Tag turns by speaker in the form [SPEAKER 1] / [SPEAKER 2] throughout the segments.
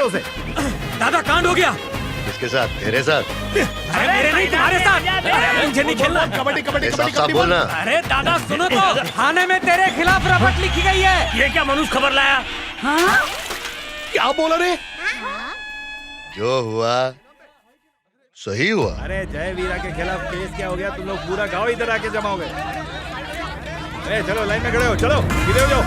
[SPEAKER 1] उसे।
[SPEAKER 2] दादा कांड हो गया।
[SPEAKER 3] किसके साथ? तेरे साथ?
[SPEAKER 2] अरे मेरे नहीं, तुम्हारे साथ। मुझे नहीं खेलना।
[SPEAKER 1] कबड्डी कबड्डी
[SPEAKER 3] साफ
[SPEAKER 1] कबड्डी
[SPEAKER 3] साफ बोलना।
[SPEAKER 2] अरे दादा सुनो तो, थाने में तेरे खिलाफ रपट लिखी गई है। ये क्या मनुष्य खबर लाया?
[SPEAKER 1] क्या बोला रे?
[SPEAKER 3] जो हुआ सही हुआ।
[SPEAKER 1] अरे जय वीरा के खिलाफ केस क्या हो गया? तुम लोग पूरा गांव इधर आके जमा हो गए। चलो लाइन में खड़े हो, चलो इधर हो जाओ।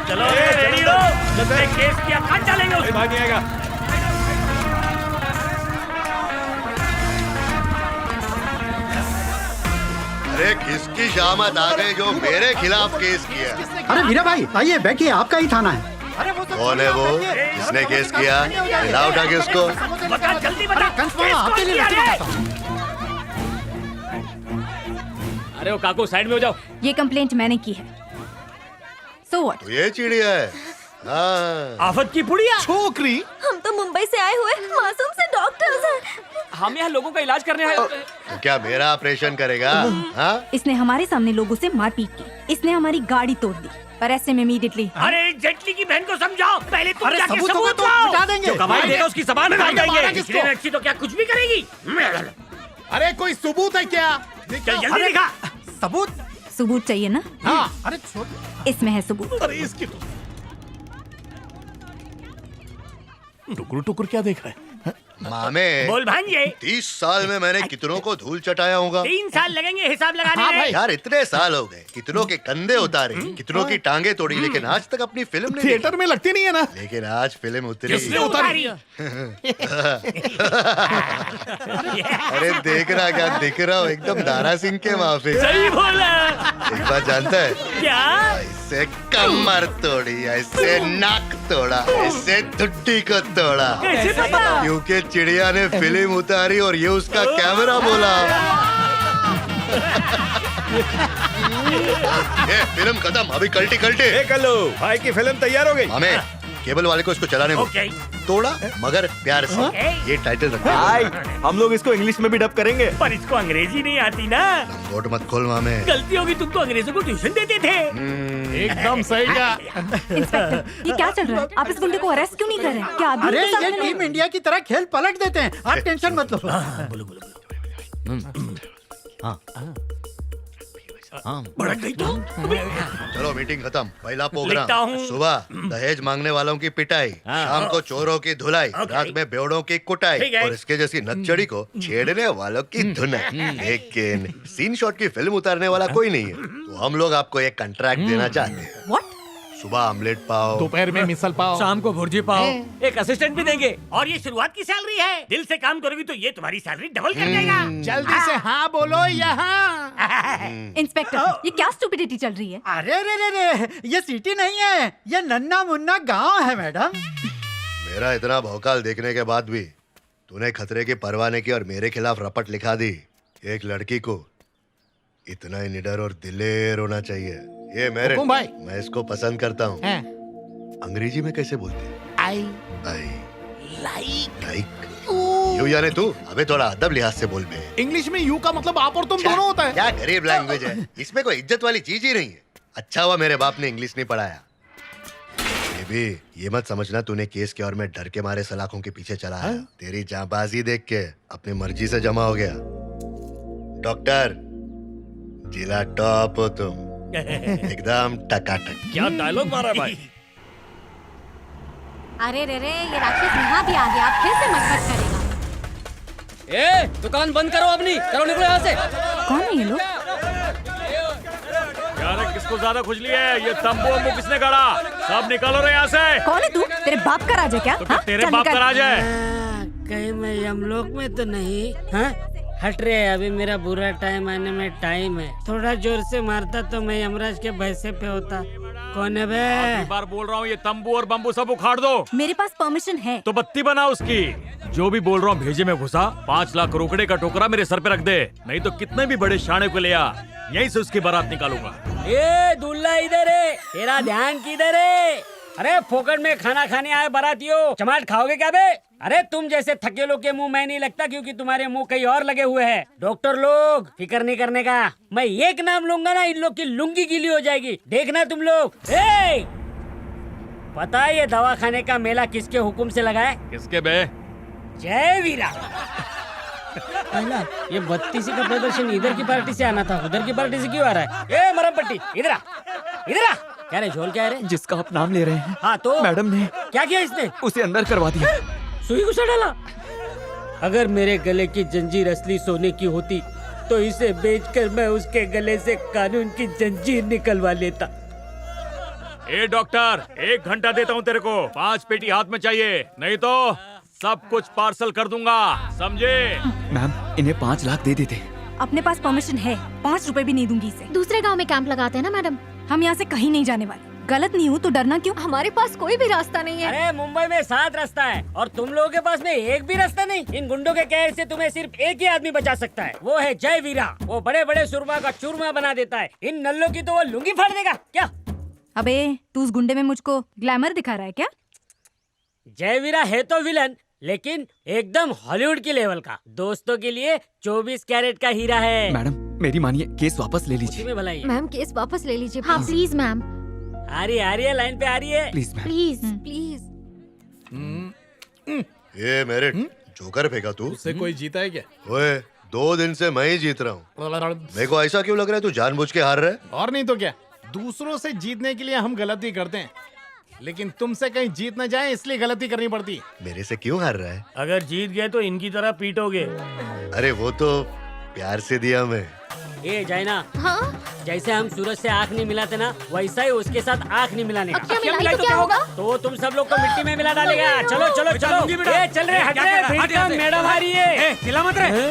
[SPEAKER 2] चलो रेडी हो, केस क्या काट डालेंगे उसको।
[SPEAKER 1] भाग नहीं आएगा।
[SPEAKER 3] अरे किसकी शामत आ गई जो मेरे खिलाफ केस किया?
[SPEAKER 4] अरे वीरा भाई आइए बैठिए, आपका ही थाना है।
[SPEAKER 3] कौन है वो? किसने केस किया? ला उठा के उसको।
[SPEAKER 2] बता जल्दी बता।
[SPEAKER 4] आपके लिए
[SPEAKER 2] अरे वो काकू साइड में हो जाओ।
[SPEAKER 5] ये कंप्लेंट मैंने की है। So what?
[SPEAKER 3] तो ये चिड़िया है। हाँ।
[SPEAKER 2] आफत की पुड़िया।
[SPEAKER 1] छोकरी,
[SPEAKER 5] हम तो मुंबई से आए हुए मासूम से डॉक्टर्स हैं।
[SPEAKER 2] हम यहाँ लोगों का इलाज करने आए।
[SPEAKER 3] तो क्या मेरा ऑपरेशन करेगा? हाँ?
[SPEAKER 5] इसने हमारे सामने लोगों से मारपीट की, इसने हमारी गाड़ी तोड़ दी। पर ऐसे में इमीडिएटली
[SPEAKER 2] अरे जेटली की बहन को समझाओ। पहले तुम जाके
[SPEAKER 4] सबूत होगा
[SPEAKER 2] सबूत
[SPEAKER 4] तो
[SPEAKER 2] लाओ।
[SPEAKER 4] मिटा देंगे।
[SPEAKER 2] जो गवाही देगा उसकी जबान काट देंगे।
[SPEAKER 4] किसको?
[SPEAKER 2] इसलिए अच्छी तो क्या कुछ भी करेगी।
[SPEAKER 1] अरे कोई सबूत है क्या?
[SPEAKER 2] चल जल्दी दिखा।
[SPEAKER 5] सबूत चाहिए ना?
[SPEAKER 4] हाँ अरे
[SPEAKER 5] इसमें है सबूत।
[SPEAKER 1] अरे इसकी तो टुकुर टुकुर क्या देख रहा है?
[SPEAKER 3] मामे,
[SPEAKER 2] बोल भांजे।
[SPEAKER 3] 30 साल में मैंने कितनों को धूल चटाया होगा।
[SPEAKER 2] 3 साल लगेंगे हिसाब लगाने में।
[SPEAKER 3] यार इतने साल हो गए, कितनों के कंधे उतारे, कितनों की टांगे तोड़ी, लेकिन आज तक अपनी फिल्म नहीं
[SPEAKER 1] थिएटर में लगती नहीं है ना?
[SPEAKER 3] देखी। लेकिन आज फिल्म उतरी।
[SPEAKER 2] किसने उतारी?
[SPEAKER 3] अरे देख रहा क्या दिख रहा हूँ, एकदम दारा सिंह के माफी।
[SPEAKER 2] सही बोला।
[SPEAKER 3] एक बात जानता है?
[SPEAKER 2] क्या?
[SPEAKER 3] ऐसे कमर तोड़ी, ऐसे नाक तोड़ा, ऐसे ठुड्डी को तोड़ा,
[SPEAKER 2] कैसे पता?
[SPEAKER 3] क्योंकि चिड़िया ने फिल्म उतारी और ये उसका कैमरा बोला। ये फिल्म खत्म, अभी कल्टी कल्टी।
[SPEAKER 1] कल्लू भाई की फिल्म तैयार हो गई।
[SPEAKER 3] हमें केबल वाले को इसको चलाने को
[SPEAKER 2] ओके।
[SPEAKER 3] तोड़ा मगर प्यार से। ये टाइटल रखा
[SPEAKER 6] भाई हम लोग इसको इंग्लिश में भी डब करेंगे।
[SPEAKER 2] पर इसको अंग्रेजी नहीं आती ना।
[SPEAKER 3] गोट मत खोल मामे।
[SPEAKER 2] गलती होगी, तुम तो अंग्रेजों को ट्यूशन देते थे।
[SPEAKER 1] एकदम सही का।
[SPEAKER 5] इंस्पेक्टर, ये क्या चल रहा है? आप इस गुंडे को अरेस्ट क्यों नहीं कर रहे? क्या आदमी
[SPEAKER 4] अरे
[SPEAKER 5] के साथ
[SPEAKER 4] ये
[SPEAKER 5] में
[SPEAKER 4] टीम इंडिया की तरह खेल पलट देते हैं, आप टेंशन मत लो।
[SPEAKER 2] भड़क गई तो?
[SPEAKER 3] चलो मीटिंग खत्म। पहला
[SPEAKER 2] लिखता
[SPEAKER 3] प्रोग्राम
[SPEAKER 2] हूँ।
[SPEAKER 3] सुबह दहेज मांगने वालों की पिटाई, शाम को चोरों की धुलाई, रात में बेवड़ों की कुटाई
[SPEAKER 2] ठीक है।
[SPEAKER 3] और इसके जैसी नक्चड़ी को छेड़ने वालों की धुनाई। लेकिन सीन शॉट की फिल्म उतारने वाला कोई नहीं है, तो हम लोग आपको एक कॉन्ट्रैक्ट देना चाहते हैं।
[SPEAKER 5] What?
[SPEAKER 3] सुबह ऑमलेट पाव,
[SPEAKER 1] दोपहर में मिसल पाव,
[SPEAKER 2] शाम को भुर्जी पाओ। एक असिस्टेंट भी देंगे। और ये शुरुआत की सैलरी है। दिल से काम करोगी तो ये तुम्हारी सैलरी डबल कर देगा।
[SPEAKER 1] जल्दी से हाँ बोलो यहाँ।
[SPEAKER 5] इंस्पेक्टर, ये क्या स्टूपिडिटी चल रही है?
[SPEAKER 4] अरे रे रे रे, ये सिटी नहीं है, ये नन्ना मुन्ना गांव है मैडम।
[SPEAKER 3] मेरा इतना भौकाल देखने के बाद भी तूने खतरे की परवाह नहीं की और मेरे खिलाफ रपट लिखा दी। एक लड़की को इतना ही निडर और दिलेर होना चाहिए। ये मेरे,
[SPEAKER 1] हुकुम भाई।
[SPEAKER 3] मैं इसको पसंद करता हूँ। अंग्रेजी में कैसे बोलते हैं?
[SPEAKER 1] आई
[SPEAKER 3] आई लाइक यू। यानी तू अबे थोड़ा अदब लिहाज से बोल बे।
[SPEAKER 1] इंग्लिश में यू का मतलब आप और तुम दोनों होता है।
[SPEAKER 3] क्या गरीब लैंग्वेज है, इसमें कोई इज्जत वाली चीज ही नहीं है। अच्छा हुआ मेरे बाप ने इंग्लिश नहीं पढ़ाया। ये भी ये मत समझना तूने केस के और मैं डर के मारे सलाखों के पीछे चला आया। तेरी जांबाजी देख के अपनी मर्जी से जमा हो गया। डॉक्टर जिला टॉप हो तुम, एकदम टकाटक।
[SPEAKER 2] क्या डायलॉग मारा भाई।
[SPEAKER 5] अरे रे रे, ये राक्षस यहाँ भी आ गया। आप फिर से मत करेगा।
[SPEAKER 2] ए, दुकान बंद करो अपनी। करो, निकलो यहाँ से।
[SPEAKER 5] कौन है ये लोग?
[SPEAKER 2] यार किसको ज्यादा खुजली है? ये तंबू वंबू किसने गाड़ा? सब निकालो रे यहाँ से।
[SPEAKER 5] कौन है तू? तेरे बाप का राज है क्या? हाँ?
[SPEAKER 2] तेरे
[SPEAKER 5] चल
[SPEAKER 2] बाप
[SPEAKER 5] निकल।
[SPEAKER 2] का राज है।
[SPEAKER 7] कहीं मैं यमलोक में तो नहीं? हाँ? हट रे, अभी मेरा बुरा टाइम आने में टाइम है। थोड़ा जोर से मारता तो मैं यमराज के भैंसे पे होता। कौन है बे?
[SPEAKER 2] बार बोल रहा हूँ, ये तंबू और बम्बू सब उखाड़ दो।
[SPEAKER 5] मेरे पास परमिशन है।
[SPEAKER 2] तो बत्ती बना उसकी। जो भी बोल रहा हूँ भेजे में घुसा। 5 लाख रोकड़े का टोकरा मेरे सर पे रख दे, नहीं तो कितने भी बड़े शाने को ले आ, यहीं से उसकी बारात निकालूंगा।
[SPEAKER 7] ए दूल्हा इधर है, तेरा ध्यान किधर है? अरे फोकट में खाना खाने आए बारातियों, चमाट खाओगे क्या बे? अरे तुम जैसे थकेलों के मुंह मैं नहीं लगता, क्योंकि तुम्हारे मुंह कहीं और लगे हुए हैं। डॉक्टर लोग फिक्र नहीं करने का, मैं एक नाम लूंगा ना, इन लोग की लुंगी गीली हो जाएगी। देखना तुम लोग। पता है ये दवाखाने का मेला किसके हुक्म से लगा है?
[SPEAKER 2] किसके बे?
[SPEAKER 7] जय वीरा। पहला ये 32 का प्रदर्शन इधर की पार्टी से आना था, उधर की पार्टी से क्यों आ रहा है? ए मरम पट्टी, इधर आ, इधर आ। क्या रे झोल क्या है रे?
[SPEAKER 6] जिसका आप नाम ले रहे हैं,
[SPEAKER 7] हाँ तो
[SPEAKER 6] मैडम ने
[SPEAKER 7] क्या किया इसने?
[SPEAKER 6] उसे अंदर करवा दिया।
[SPEAKER 7] सुई घुसा डाला। अगर मेरे गले की जंजीर असली सोने की होती तो इसे बेचकर मैं उसके गले से कानून की जंजीर निकलवा लेता।
[SPEAKER 2] ए डॉक्टर, 1 घंटा देता हूँ तेरे को, 5 पेटी हाथ में चाहिए, नहीं तो सब कुछ पार्सल कर दूंगा, समझे?
[SPEAKER 6] मैम, इन्हें 5 लाख दे देते।
[SPEAKER 8] अपने पास परमिशन है, 5 रुपए भी नहीं दूंगी इसे।
[SPEAKER 5] दूसरे गांव में कैंप लगाते हैं ना मैडम।
[SPEAKER 8] हम यहाँ से कहीं नहीं जाने वाले। गलत नहीं हूँ तो डरना क्यों?
[SPEAKER 5] हमारे पास कोई भी रास्ता नहीं है।
[SPEAKER 7] अरे मुंबई में 7 रास्ता है और तुम लोगों के पास में एक भी रास्ता नहीं। इन गुंडों के कहर से तुम्हें सिर्फ एक ही आदमी बचा सकता है, वो है जय वीरा। वो बड़े बड़े सुरमा का चूरमा बना देता है, इन नल्लों की तो वो लुंगी फाड़ देगा। क्या
[SPEAKER 8] अबे तू उस गुंडे में मुझको ग्लैमर दिखा रहा है क्या?
[SPEAKER 7] जय वीरा है तो विलन, लेकिन एकदम हॉलीवुड की लेवल का। दोस्तों के लिए 24 कैरेट का हीरा है।
[SPEAKER 6] मैडम, मेरी मानिए, केस वापस ले लीजिए।
[SPEAKER 7] में भलाई है।
[SPEAKER 5] मैम केस वापस ले लीजिए। हाँ प्लीज मैम,
[SPEAKER 7] आ रही है, लाइन पे आ रही है।
[SPEAKER 6] Please ma'am.
[SPEAKER 5] Please please.
[SPEAKER 3] ये मेरे जोकर फेंका तू?
[SPEAKER 9] उससे कोई जीता है क्या?
[SPEAKER 3] ओए 2 दिन से मैं ही जीत रहा हूँ। मेरे को ऐसा क्यों लग रहा है तू जानबूझ के हार रहा है?
[SPEAKER 9] और नहीं तो क्या, दूसरों से जीतने के लिए हम गलती करते हैं, लेकिन तुमसे कहीं जीत न जाए इसलिए गलती करनी पड़ती है।
[SPEAKER 3] मेरे से क्यों हार रहा है?
[SPEAKER 7] अगर जीत गए तो इनकी तरह पीटोगे।
[SPEAKER 3] अरे वो तो प्यार से दिया मैं।
[SPEAKER 7] ए जाइना,
[SPEAKER 5] हाँ
[SPEAKER 7] जैसे हम सूरज से आँख नहीं मिलाते ना, वैसा ही उसके साथ आँख नहीं मिलाने का।
[SPEAKER 5] अब क्या मिलाई तो क्या होगा?
[SPEAKER 7] तो तुम सब लोग को मिट्टी में मिला डालेगा। चलो चलो चलो, ए चल रहे, हट रहे, भीड़ का मैडम आ रही है। चिल्ला मत रहे।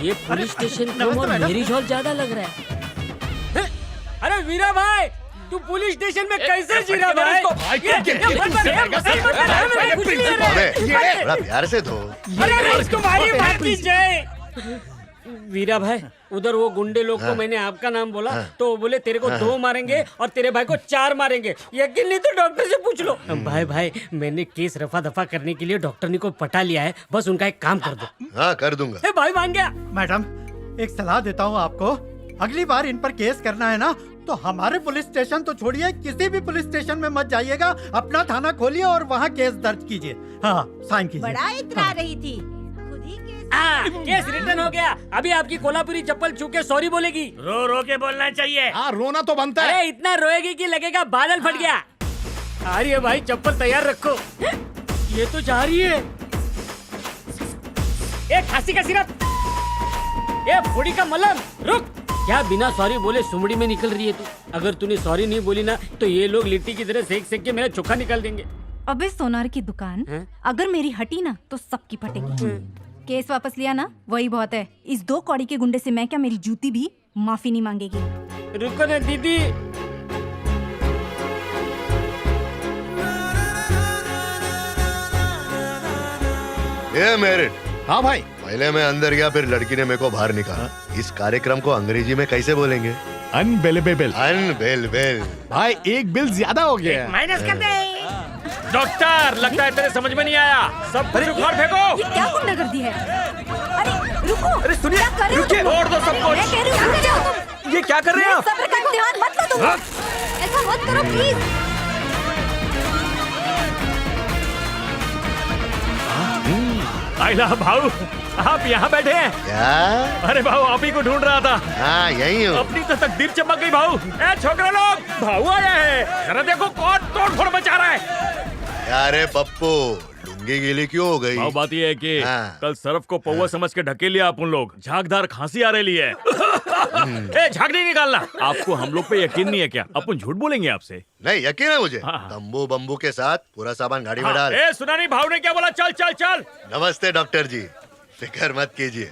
[SPEAKER 7] ये पुलिस स्टेशन कम और मेरी झोल ज्यादा लग रहा है। अरे वीरा भाई, तू पुलिस स्टेशन में कैसे जी रहा भाई?
[SPEAKER 3] बड़ा प्यार से धो।
[SPEAKER 7] अरे तुम्हारी बात की जय। वीरा भाई, उधर वो गुंडे लोग को मैंने आपका नाम बोला तो वो बोले तेरे को 2 मारेंगे और तेरे भाई को 4 मारेंगे। यकीन नहीं तो डॉक्टर से पूछ लो। भाई मैंने केस रफा दफा करने के लिए डॉक्टर ने को पटा लिया है, बस उनका एक काम कर दो।
[SPEAKER 3] हाँ कर दूंगा।
[SPEAKER 7] भाई मान गया।
[SPEAKER 4] मैडम एक सलाह देता हूँ आपको, अगली बार इन पर केस करना है ना तो हमारे पुलिस स्टेशन तो छोड़िए, किसी भी पुलिस स्टेशन में मत जाइएगा, अपना थाना खोलिए और वहाँ केस दर्ज कीजिए। हाँ साइन कीजिए।
[SPEAKER 8] बड़ा इतरा रही थी, खुद ही
[SPEAKER 7] केस रिटर्न हो गया। अभी आपकी कोल्हापुरी चप्पल छू के सॉरी बोलेगी। रो रो के बोलना चाहिए।
[SPEAKER 9] हाँ, रोना तो बनता है।
[SPEAKER 7] अरे इतना रोएगी कि लगेगा बादल फट गया। आ रही है भाई, चप्पल तैयार रखो। ये तो जा रही है। एक खांसी का सिरप, एक फोड़ी का मलहम। रुक, क्या बिना सॉरी बोले सुमड़ी में निकल रही है तू? अगर तूने सॉरी नहीं बोली ना तो ये लोग लिट्टी की तरह सेक सेक के मेरा चोखा निकाल देंगे।
[SPEAKER 8] अबे सोनार की दुकान, अगर मेरी हटी ना तो सबकी फटेगी। केस वापस लिया ना, वही बहुत है। इस 2 कौड़ी के गुंडे से मैं क्या, मेरी जूती भी माफी नहीं मांगेगी।
[SPEAKER 7] रुको ना दीदी।
[SPEAKER 3] ये मेरिट।
[SPEAKER 9] हाँ भाई,
[SPEAKER 3] पहले मैं अंदर गया, फिर लड़की ने मेरे को बाहर निकाला। इस कार्यक्रम को अंग्रेजी में कैसे बोलेंगे?
[SPEAKER 9] अनबिलीवेबल।
[SPEAKER 3] अनबिलीवेबल।
[SPEAKER 9] भाई एक बिल ज्यादा हो गया है।
[SPEAKER 7] माइनस कर दे।
[SPEAKER 2] डॉक्टर, लगता है तेरे समझ में नहीं आया, सब कुछ उखाड़ फेंको।
[SPEAKER 8] ये क्या गुंडागर्दी है? अरे रुको,
[SPEAKER 6] अरे सुनिए,
[SPEAKER 8] क्या कर रहे हो
[SPEAKER 6] रुकिए,
[SPEAKER 8] तुम?
[SPEAKER 2] छोड़ दो सब कुछ।
[SPEAKER 8] मैं कह रही हूँ, रुक जाओ तुम।
[SPEAKER 6] ये क्या कर रहे हैं आप?
[SPEAKER 8] सब्र का इम्तिहान मत लो तुम। ऐसा मत करो प्लीज।
[SPEAKER 2] आइला भाऊ, आप यहाँ बैठे हैं?
[SPEAKER 3] क्या?
[SPEAKER 2] अरे भाऊ, आप ही को ढूंढ रहा था।
[SPEAKER 3] हाँ यही हूँ।
[SPEAKER 2] अपनी तो तकदीर चमक गई भाऊ। ए छोकरे लोग, भाऊ आया है, जरा देखो कौन तोड़ फोड़ मचा रहा है।
[SPEAKER 3] अरे पप्पू, लुंगी गीली क्यों हो गई?
[SPEAKER 2] भाऊ बात ये है कि
[SPEAKER 3] हाँ।
[SPEAKER 2] कल सरफ को पौवा समझ के ढके लिया अपन लोग, झागदार खांसी आ रही है। ए झाग नहीं निकालना। आपको हम लोग पे यकीन नहीं है क्या? अपन झूठ बोलेंगे आपसे।
[SPEAKER 3] नहीं यकीन है मुझे।
[SPEAKER 2] हाँ।
[SPEAKER 3] तंबू बम्बू के साथ पूरा सामान गाड़ी में डाल।
[SPEAKER 2] ए सुना नहीं, भाऊ ने क्या बोला? चल चल चल।
[SPEAKER 3] नमस्ते डॉक्टर जी, फिक्र मत कीजिए।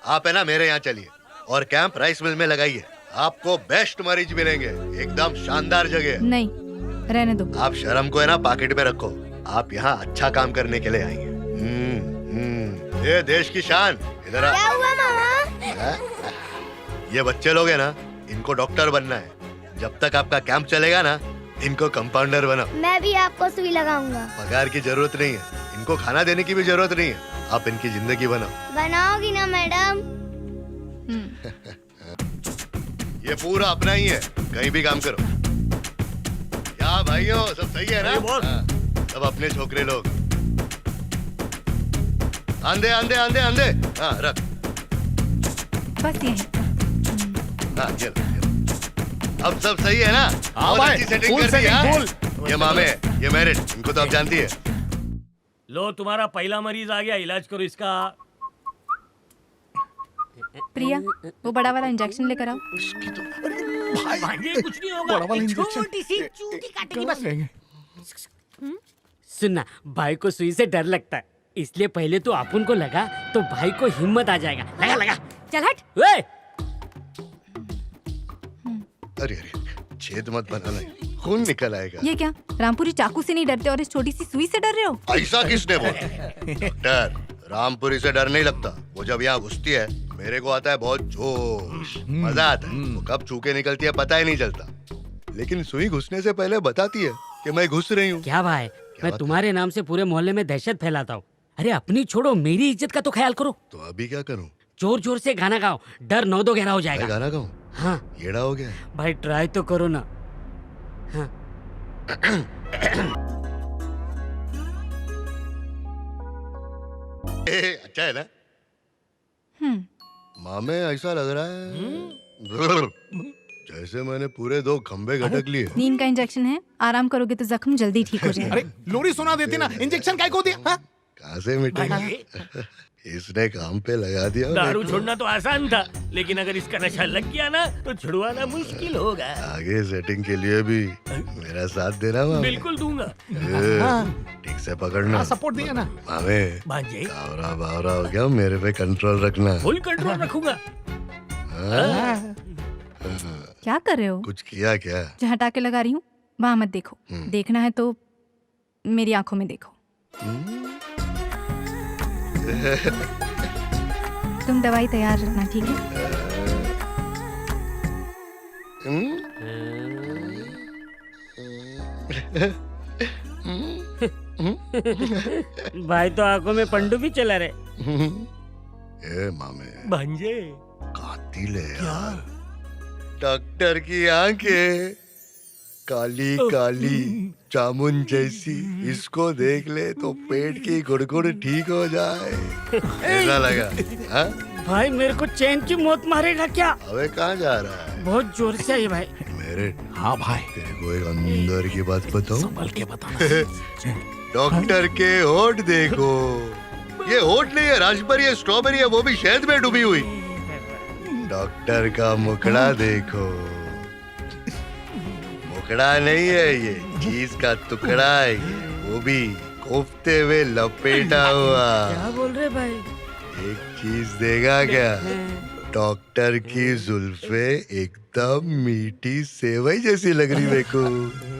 [SPEAKER 3] आप है ना मेरे यहाँ चलिए और कैंप राइस मिल में लगाइए। आपको बेस्ट मरीज मिलेंगे, एकदम शानदार जगह।
[SPEAKER 8] नहीं, रहने दो।
[SPEAKER 3] आप शर्म को है ना पॉकेट में रखो। आप यहाँ अच्छा काम करने के लिए आएंगे। ये देश की शान। इधर आ।
[SPEAKER 5] क्या हुआ मामा?
[SPEAKER 3] ये बच्चे लोग है ना, इनको डॉक्टर बनना है। जब तक आपका कैंप चलेगा ना, इनको कंपाउंडर बनाओ।
[SPEAKER 5] मैं भी आपको सुई लगाऊंगा।
[SPEAKER 3] पगार की जरूरत नहीं है, इनको खाना देने की भी जरूरत नहीं है। आप इनकी जिंदगी बनाओ।
[SPEAKER 5] बनाओगी ना मैडम?
[SPEAKER 3] ये पूरा अपना ही है, कहीं भी काम करो। हाँ भाइयों, सब सही है ना?
[SPEAKER 2] अरे बॉस।
[SPEAKER 3] हाँ, सब अपने छोकरे लोग। आंधे आंधे आंधे आंधे। हाँ रख।
[SPEAKER 8] बस यही।
[SPEAKER 3] हाँ ये लो, ये लो। अब सब सही है ना?
[SPEAKER 9] हाँ
[SPEAKER 3] बहुत
[SPEAKER 9] भाई,
[SPEAKER 3] अच्छी सेटिंग
[SPEAKER 9] फुल
[SPEAKER 3] कर दी,
[SPEAKER 9] सेटिंग,
[SPEAKER 3] हाँ?
[SPEAKER 9] फुल।
[SPEAKER 3] ये मामे, ये मैरिड, इनको तो आप जानती है।
[SPEAKER 2] लो तुम्हारा पहला मरीज आ गया, इलाज करो इसका।
[SPEAKER 8] प्रिया, वो बड़ा वाला इंजेक्शन लेकर आओ।
[SPEAKER 2] भांजे कुछ नहीं होगा,
[SPEAKER 7] छोटी सी चूटी काटेगी बस। सुनना, भाई को सुई से डर लगता है, इसलिए पहले तो अपन को लगा तो भाई को हिम्मत आ जाएगा। लगा लगा।
[SPEAKER 8] चल हट।
[SPEAKER 7] वे
[SPEAKER 3] अरे अरे, छेद मत बनाना, खून निकल आएगा।
[SPEAKER 8] ये क्या, रामपुरी चाकू से नहीं डरते और इस छोटी सी सुई से डर रहे हो?
[SPEAKER 3] ऐसा किसने बोला? डॉक्टर, रामपुरी से डर नहीं लगता। वो जब यहाँ घुसती है, मेरे को आता है बहुत जोश, मजा आता है। वो कब छू के निकलती है पता ही नहीं चलता, लेकिन सुई घुसने से पहले बताती है कि मैं घुस रही हूँ।
[SPEAKER 7] क्या भाई, मैं
[SPEAKER 3] बात
[SPEAKER 7] तुम्हारे नाम से पूरे मोहल्ले में दहशत फैलाता हूँ। अरे अपनी छोड़ो, मेरी इज्जत का तो ख्याल करो।
[SPEAKER 3] तो अभी क्या करूँ?
[SPEAKER 7] जोर जोर से गाना गाओ, डर 9-2-11 हो
[SPEAKER 3] मैं
[SPEAKER 7] जाएगा।
[SPEAKER 3] गाना गाऊं?
[SPEAKER 7] हाँ
[SPEAKER 3] येड़ा हो गया।
[SPEAKER 7] भाई, ट्राई तो करो ना। हाँ।
[SPEAKER 3] अच्छा है ना? मामे, ऐसा लग रहा है जैसे मैंने पूरे 2 खंबे घटक लिए।
[SPEAKER 8] नींद का इंजेक्शन है, आराम करोगे तो जख्म जल्दी ठीक हो जाएगा।
[SPEAKER 9] अरे लोरी सुना देती ना, इंजेक्शन काय को दिया? हाँ?
[SPEAKER 3] कहाँ से मिटेगा? इसने काम पे लगा दिया।
[SPEAKER 2] दारू छोड़ना तो आसान था, लेकिन अगर इसका नशा लग गया ना तो छुड़वाना मुश्किल होगा।
[SPEAKER 3] आगे सेटिंग के लिए भी मेरा साथ देना मामे।
[SPEAKER 2] बिल्कुल दूंगा।
[SPEAKER 3] ठीक से पकड़ना।
[SPEAKER 9] सपोर्ट दिया ना।
[SPEAKER 3] मामे,
[SPEAKER 2] भांजे
[SPEAKER 3] कावरा बावरा हो गया, मेरे पे कंट्रोल रखना।
[SPEAKER 2] फुल कंट्रोल रखूंगा।
[SPEAKER 3] हाँ?
[SPEAKER 8] क्या कर रहे हो?
[SPEAKER 3] कुछ किया क्या?
[SPEAKER 8] जहाँ हटा के लगा रही हूँ वहां मत देखो। देखना है तो मेरी आंखों में देखो। तुम दवाई तैयार रखना, ठीक है?
[SPEAKER 7] भाई तो आंखों में पंडू भी चला रहे।
[SPEAKER 3] ए मामे,
[SPEAKER 2] भांजे
[SPEAKER 3] कातिल है यार। डॉक्टर की आंखें काली काली जामुन जैसी, इसको देख ले तो पेट की गुड़गुड़ ठीक हो जाए। ऐसा लगा? हाँ?
[SPEAKER 7] भाई मेरे को चैन की मौत मारेगा क्या?
[SPEAKER 3] अबे कहाँ जा रहा है?
[SPEAKER 7] बहुत जोर से आई भाई।
[SPEAKER 3] मेरे,
[SPEAKER 9] हाँ भाई,
[SPEAKER 3] तेरे को एक अंदर की बात बताऊं?
[SPEAKER 9] संभल के बताना।
[SPEAKER 3] डॉक्टर के होठ देखो। ये होठ नहीं है राजबेरी है, स्ट्रॉबेरी है, वो भी शहद में डूबी हुई। डॉक्टर का मुखड़ा देखो। मुखड़ा नहीं है ये, चीज का टुकड़ा है ये, वो भी कोफ्ते हुए लपेटा हुआ।
[SPEAKER 7] क्या बोल रहे भाई?
[SPEAKER 3] एक चीज देगा क्या? डॉक्टर की जुल्फे एकदम मीठी सेवई जैसी लग रही मेरे को।